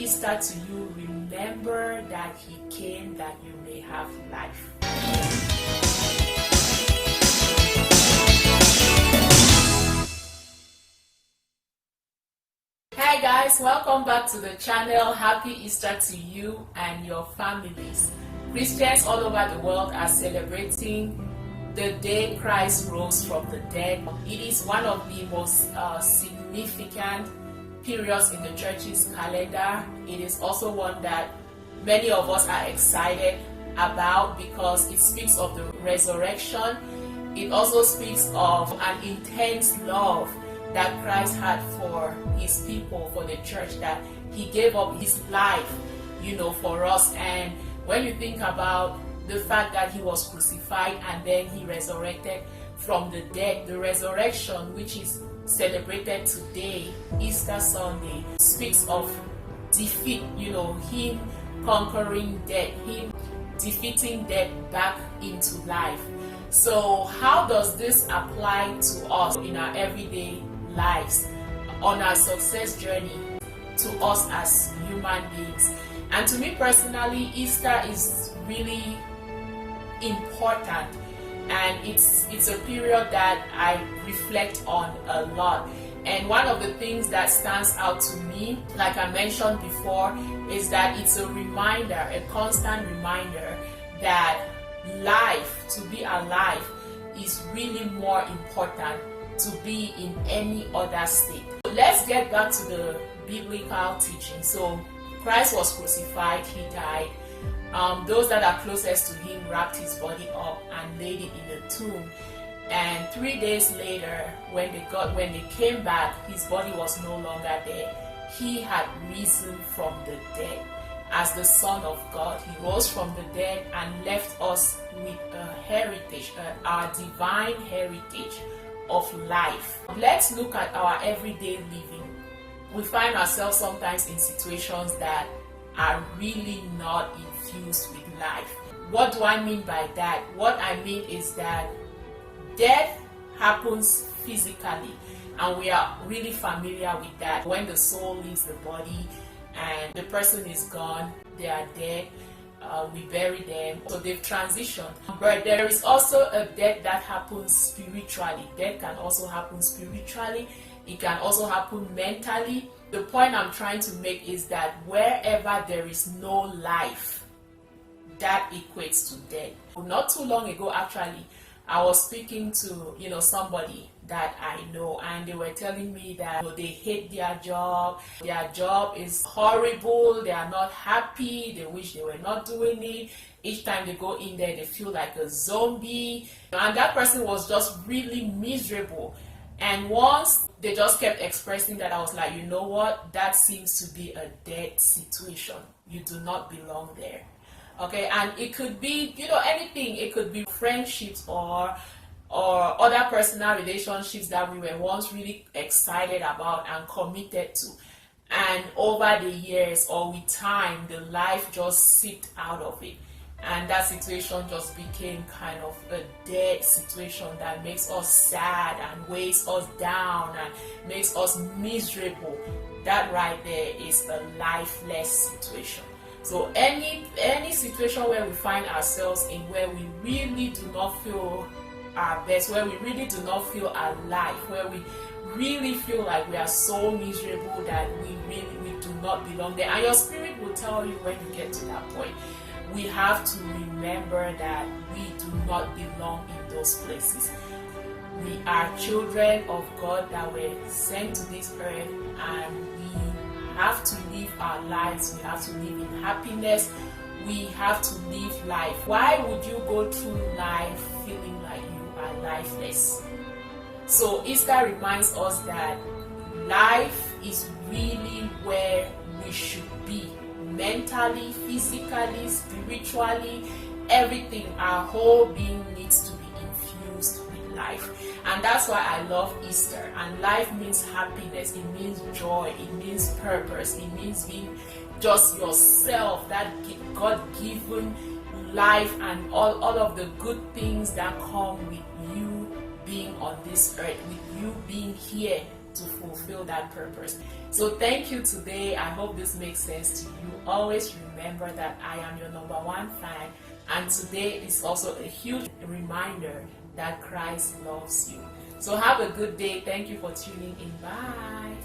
Easter to you. Remember that he came that you may have life. Hi guys, welcome back to the channel. Happy Easter to you and your families. Christians all over the world are celebrating the day Christ rose from the dead. It is one of the most significant periods in the church's calendar. It is also one that many of us are excited about because it speaks of the resurrection. It also speaks of an intense love that Christ had for his people, for the church, that he gave up his life, for us. And when you think about the fact that he was crucified and then he resurrected from the dead, the resurrection, which is celebrated today, Easter Sunday, speaks of defeat, him conquering death, him defeating death back into life. So how does this apply to us in our everyday lives, on our success journey, to us as human beings? And to me personally, Easter is really important, and it's a period that I reflect on a lot. And one of the things that stands out to me, like I mentioned before, is that it's a reminder, a constant reminder that life, to be alive, is really more important to be in any other state. Let's get back to the biblical teaching. So Christ was crucified, he died. Those that are closest to him wrapped his body up and laid it in the tomb. And 3 days later, when they came back, his body was no longer there. He had risen from the dead as the Son of God. He rose from the dead and left us with a heritage, our divine heritage of life. Let's look at our everyday living. We find ourselves sometimes in situations that are really not infused with life. What do I mean by that? What I mean is that death happens physically, and we are really familiar with that. When the soul leaves the body and the person is gone, they are dead, we bury them, so they've transitioned. But there is also a death that happens spiritually. Death can also happen spiritually. It can also happen mentally. The point I'm trying to make is that wherever there is no life, that equates to death. Not too long ago, actually, I was speaking to somebody that I know, and they were telling me that they hate their job. Their job is horrible. They are not happy. They wish they were not doing it. Each time they go in there, they feel like a zombie. And that person was just really miserable. And once they just kept expressing that, I was like, you know what? That seems to be a dead situation. You do not belong there. Okay, and it could be, anything. It could be friendships or other personal relationships that we were once really excited about and committed to. And over the years or with time, the life just seeped out of it. And that situation just became kind of a dead situation that makes us sad and weighs us down and makes us miserable. That right there is a lifeless situation. So any situation where we find ourselves in, where we really do not feel our best, where we really do not feel alive, where we really feel like we are so miserable that we do not belong there, and your spirit will tell you when you get to that point. We have to remember that we do not belong in those places. We are children of God that were sent to this earth, and we have to live our lives. We have to live in happiness. We have to live life. Why would you go through life feeling like you are lifeless? So Easter reminds us that life is really where we should be. Mentally, physically, spiritually, everything, our whole being needs to be infused with life. And that's why I love Easter. And life means happiness, it means joy, it means purpose, it means being just yourself, that God-given life and all of the good things that come with you being on this earth, with you being here to fulfill that purpose. So thank you today. I hope this makes sense to you. Always remember that I am your number one fan, and today is also a huge reminder that Christ loves you. So have a good day. Thank you for tuning in. Bye.